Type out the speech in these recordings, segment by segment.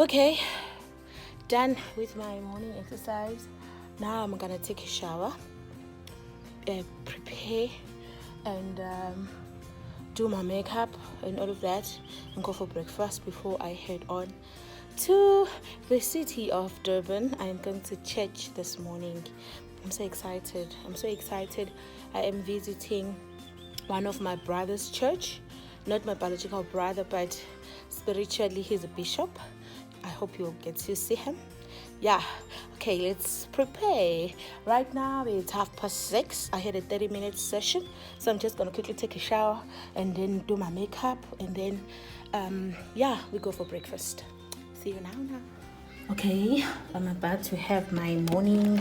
Okay, done with my morning exercise. Now I'm gonna take a shower, prepare, and do my makeup and all of that, and go for breakfast before I head on to the city of Durban. I'm going to church this morning. I'm so excited. I am visiting one of my brother's church, not my biological brother, but spiritually he's a bishop. I hope you'll get to see him. Yeah, okay, let's prepare. Right now it's 6:30. I had a 30-minute session, so I'm just gonna quickly take a shower and then do my makeup, and then we go for breakfast. See you now. Okay, I'm about to have my morning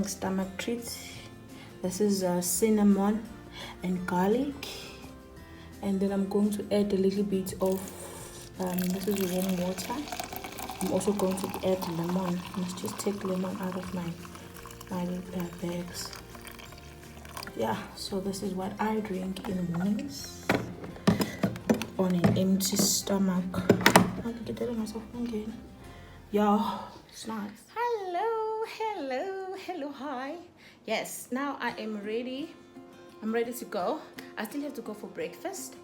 stomach treat. This is cinnamon and garlic, and then I'm going to add a little bit of this is warm water. I'm also going to add lemon. Let's just take lemon out of my bags. Yeah, so this is what I drink in the mornings on an empty stomach. I can get that on myself again. Yeah, it's nice. Hello, hi. Yes, now I am ready. I'm ready to go. I still have to go for breakfast,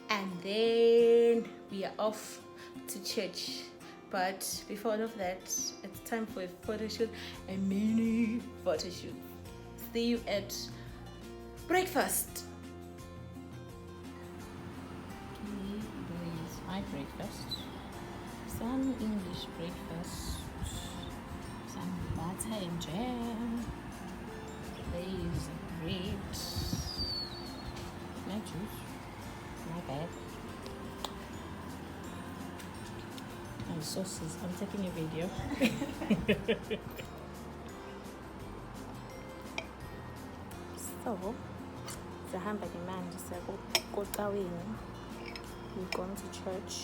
and then we are off to church. But before all of that, it's time for a photo shoot, a mini photo shoot. See you at breakfast. Okay, there is my breakfast. Some English breakfast. Some butter and jam. There is bread. My juice. My bag. And sauces. I'm taking a video. So, sahamba ngemanje siyakoqawini. We're going to church.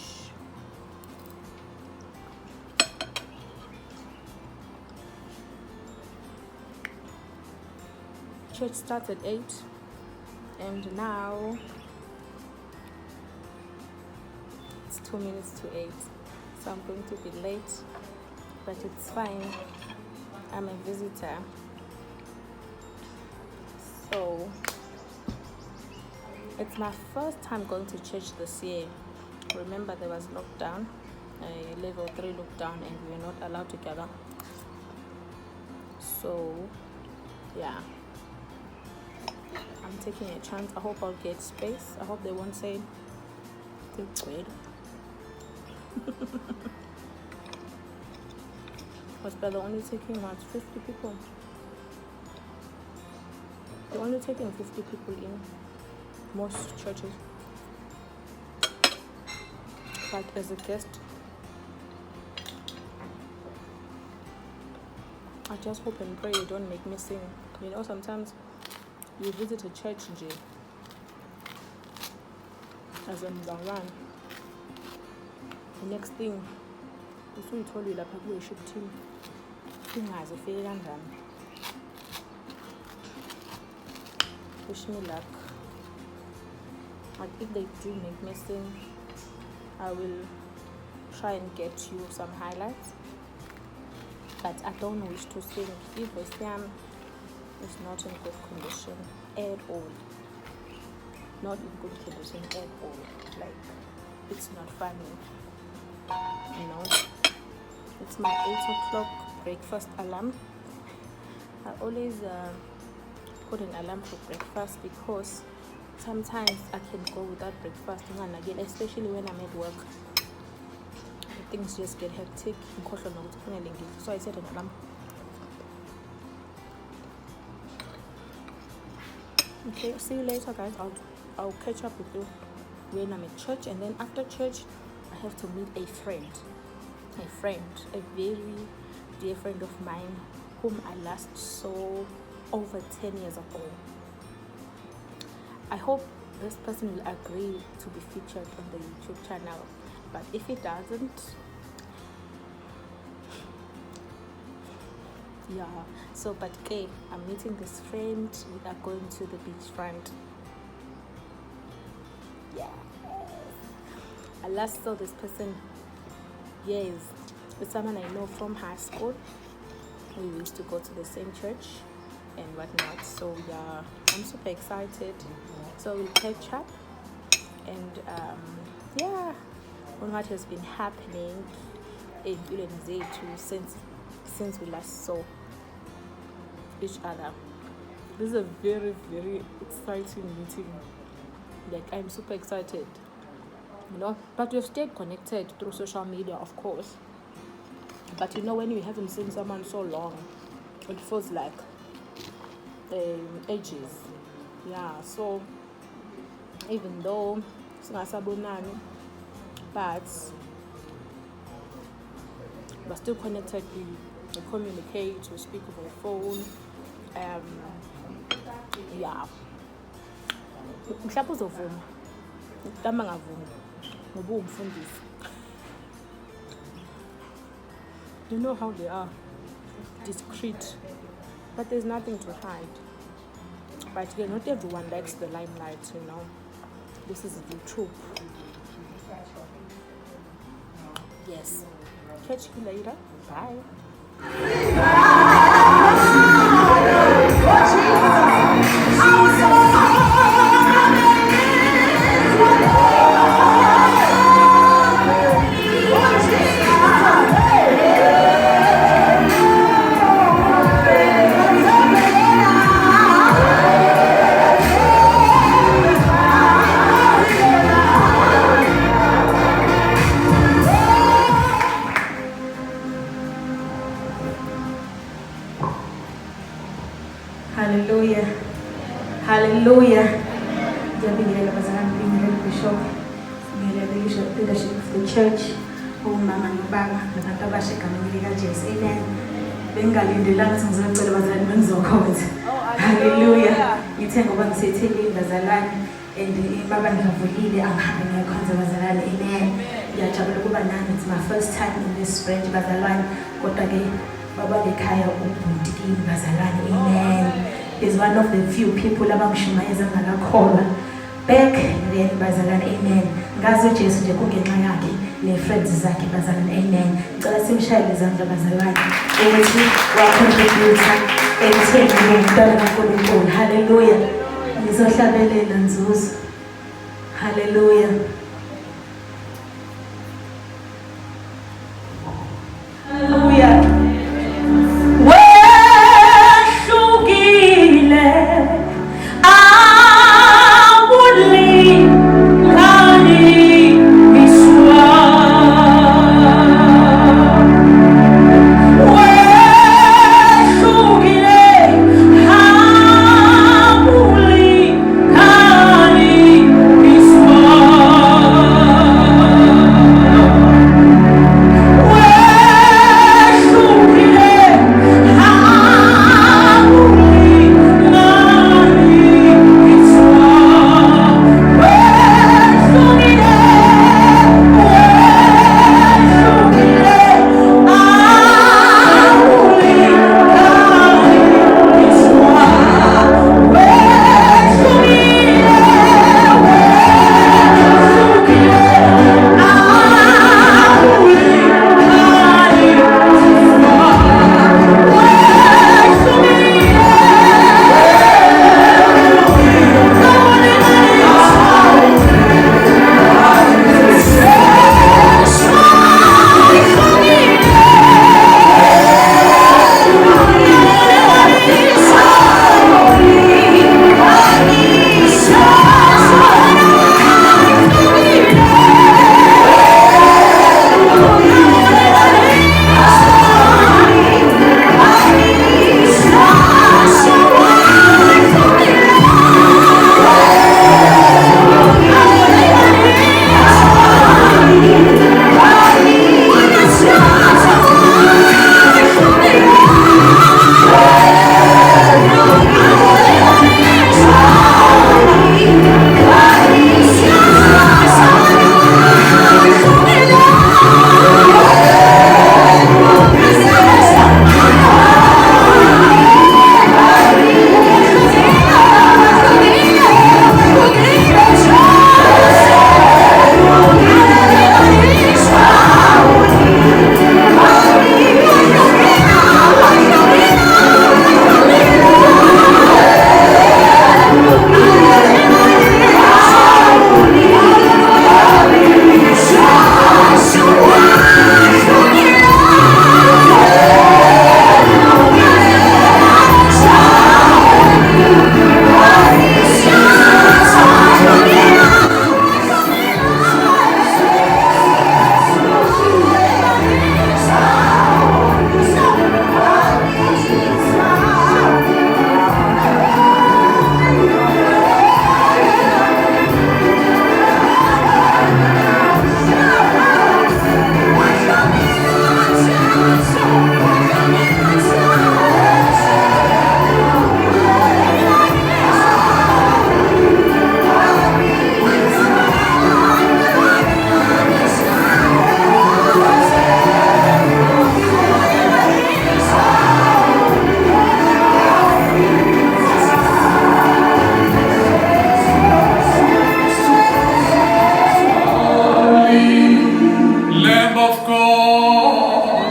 Church starts at 8, and now it's 2 minutes to 8. So I'm going to be late, but it's fine. I'm a visitor. So it's my first time going to church this year. Remember, there was lockdown, a level 3 lockdown, and we were not allowed to gather. So yeah, I'm taking a chance. I hope I'll get space. I hope they won't say it's weird. But they're only taking 50 people. They're only taking 50 people in most churches. But as a guest, I just hope and pray you don't make me sing. You know, sometimes you visit a church as a Mzalwan. The next thing, told you lapha kuworship team ingaze ifike kanjani. Wish me luck. But if they do make me sing, I will try and get you some highlights. But I don't wish to sing if Westiam is not in good condition at all. Not in good condition at all. Like, it's not funny. You know, it's my 8 o'clock breakfast alarm. I always put an alarm for breakfast because sometimes I can go without breakfast again, especially when I'm at work. Things just get hectic. So I set an alarm. Okay, see you later, guys. I'll catch up with you when I'm at church, and then after church I have to meet a very dear friend of mine whom I last saw over 10 years ago. I hope this person will agree to be featured on the YouTube channel, but if it doesn't, yeah. So, but okay, I'm meeting this friend. We are going to the beachfront. Yeah. I last saw this person Yes, it's someone I know from high school. We used to go to the same church and whatnot. So yeah, I'm super excited. So we'll catch up and yeah, on what has been happening in since we last saw each other. This is a very, very exciting meeting. Like, I'm super excited, but we've stayed connected through social media, of course. But when you haven't seen someone so long, it feels like ages. Yeah, so even though singasabonani, but we're still connected. We communicate, we speak over the phone. Yeah, mhlawumbe uzovuma mhlawumbe angavumi ngoba uwumfundisi. You know how they are, discreet, but there's nothing to hide. But again, not everyone likes the limelight, This is YouTube. Yes. Catch you later. Bye. Hallelujah. Hallelujah. Ngiyabingelela bazalwane, ngibingelela Bishop, ngibingelela leadership of the church, omama nobaba nabantu abasha egameni likaJesu. Amen. Bengingalindelanga ukuthi ngizocela bazalwane bengizokhonza. Hallelujah. Ngithe ngoba ngisethekile bazalwane and baba ngivulile angihambe ngiyakhonza bazalwane. Amen. Ngiyajabula ukuba nami. It's my first time in this branch bazalwane. Kodwa ke baba lekhaya ubhuti kimi bazalwane. Amen. Is one of the few people abangishumayeza ngakakholwa back then bazalwane. Amen. Ngazi uJesu nje kungenxa yakhe ne-friends zakhe bazalwane. Amen. Ngicela simshayele izandla bazalwane ukuthi wacontributor ekutheni umntwana kaNkulunkulu. Hallelujah. Ngizohlabelela Nzuzo. Hallelujah. Hallelujah.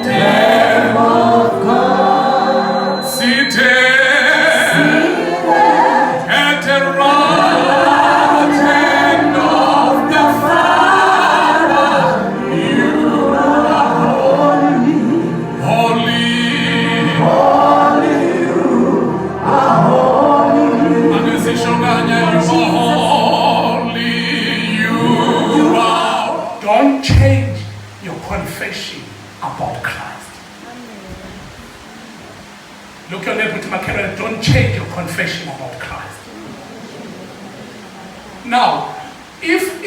Lamb of God, seated at the right hand of the Father, you are holy, holy, you are. Don't change your confession about Christ. Look your neighbor to my camera. Don't change your confession about Christ. Now, if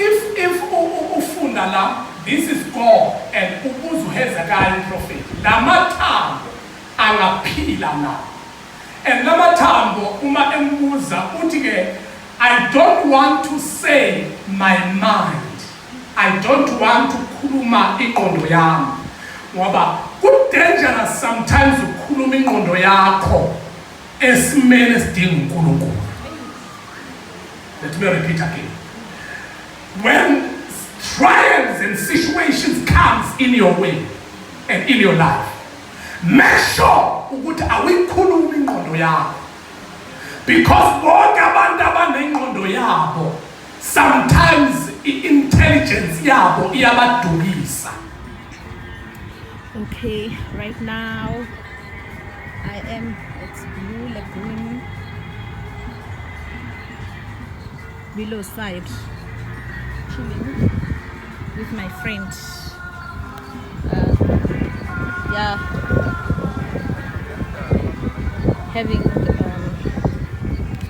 ufunda la, this is God and ubuzu Hezekiah prophet. Lamathambo angaphila na. And lamathambo uma embuza uthi ke, I don't want to say my mind. I don't want to khuluma ingqondo yami. Ngoba ku dangerous sometimes ukukhuluma ingqondo yakho esimene sidinga uNkulunkulu. Let me repeat again. When trials and situations comes in your way and in your life, make sure ukuthi awuyikhulumi ingqondo yakho. Because bonke abantu abanengqondo yabo sometimes intelligence yabo iyabadukisa. Okay, right now I am at Blue Lagoon below side, chilling with my friend. Yeah, having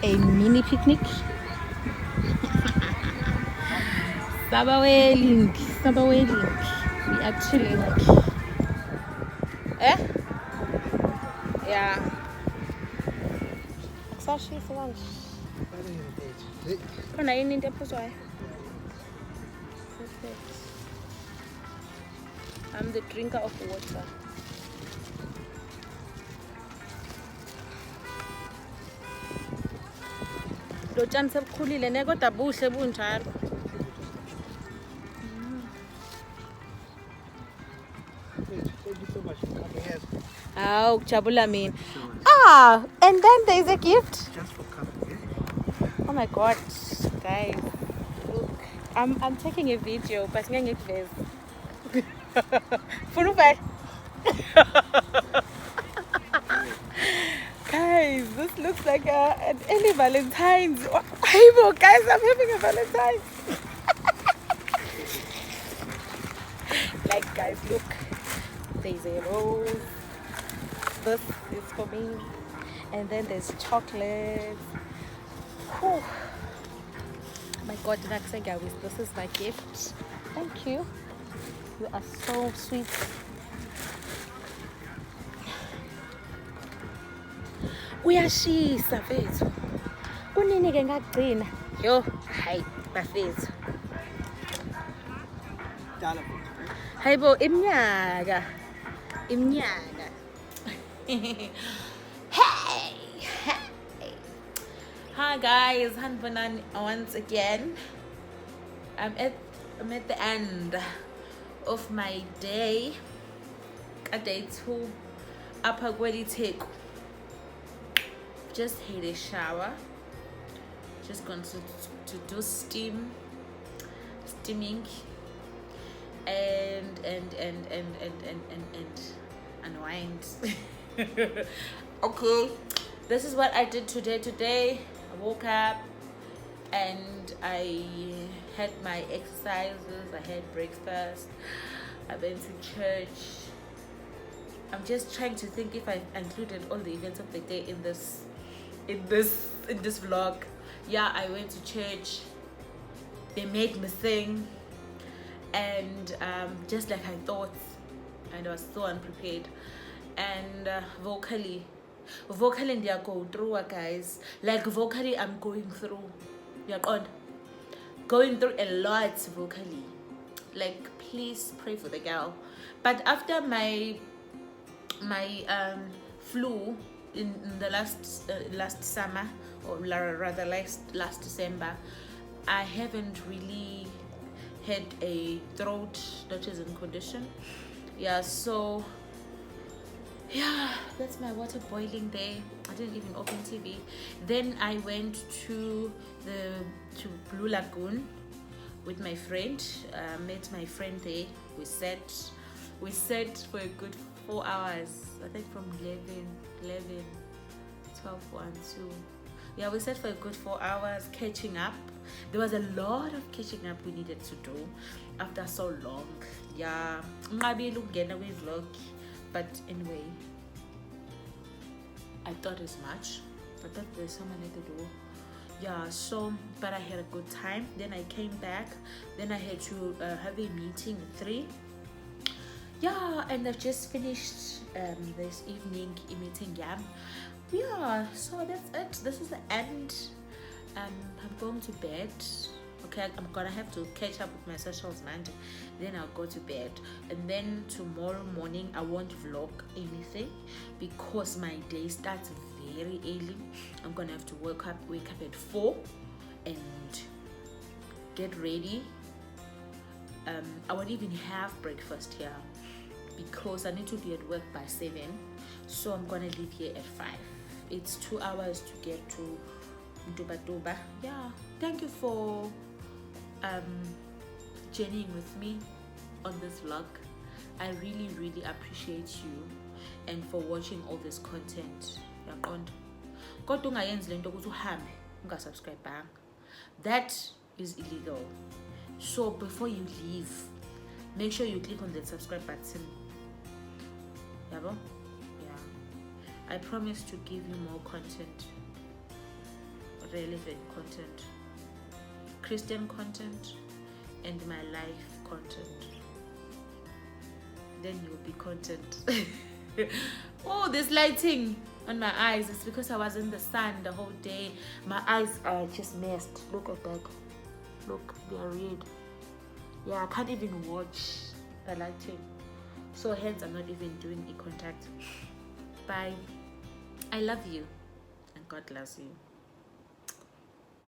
a mini picnic. Sabaweling. We are chilling. Eh? Yeah. Sashi Savanch. Kona yini into ephuzwayo? I'm the drinker of water. Lo tshani sebukhulile ne kodwa buhle bunjalo. Thank you so much for coming here. Oh, kujabula mina. Ah, and then there's a gift. Just for coming. Oh my god, guys. Look, I'm taking a video, but ngeke ngikuveze. Funa uvele? Guys, this looks like an early Valentine's. Hey, guys, I'm having a Valentine's. Like, guys, look. There's a rose. This is for me. And then there's chocolate. Whew. Oh my god, this is my gift. Thank you. You are so sweet. Uyashisa mfethu. Kunini ke ngagcina? Yo, hayi bafethu. Hayibo iminyaka. Hey. Hi guys, Hanbanan once again. I'm at the end of my day. A day 2 upper Gweliteku. Just had a shower. Just going to do steaming and unwind. Okay, this is what I did today. I woke up and I had my exercises. I had breakfast. I went to church. I'm just trying to think if I've included all the events of the day in this vlog. Yeah, I went to church. They made me sing, and just like I thought, and I was so unprepared. And vocally they are going through, guys. Like vocally, I'm going through. Going through a lot vocally. Like, please pray for the girl. But after my flu in the last summer, or rather last December, I haven't really had a throat that is in condition. Yeah, so yeah, that's my water boiling there. I didn't even open TV. Then I went to Blue Lagoon with my friend. Met my friend there. We sat for a good 4 hours. I think from 11, 12, 1, 2. Yeah, we sat for a good 4 hours catching up. There was a lot of catching up we needed to do after so long. Yeah, maybe look again with vlog, but anyway, I thought as much. I thought there's someone at the door. Yeah, so but I had a good time. Then I came back. Then I had to have a meeting at 3. Yeah, and I've just finished this evening meeting. Yeah, so that's it. This is the end. I'm going to bed. Okay, I'm gonna have to catch up with my socials Monday. Then I'll go to bed, and then tomorrow morning I won't vlog anything because my day starts very early. I'm gonna have to wake up at 4 and get ready. I won't even have breakfast here because I need to be at work by 7. So I'm gonna leave here at 5. It's 2 hours to get to Durban. Yeah, thank you for journeying with me on this vlog. I really appreciate you and for watching all this content. Kodwa ungayenzi lento ukuthi uhambe ungasubscribe. That is illegal. So before you leave, make sure you click on the subscribe button. Yeah, I promise to give you more content, relevant content, Christian content, and my life content. Then you'll be content. Oh, this lighting on my eyes. It's because I was in the sun the whole day. My eyes are just messed. Look at that. Look, they're red. Yeah, I can't even watch the lighting. So hence I'm not even doing e contact. Bye. I love you and God loves you.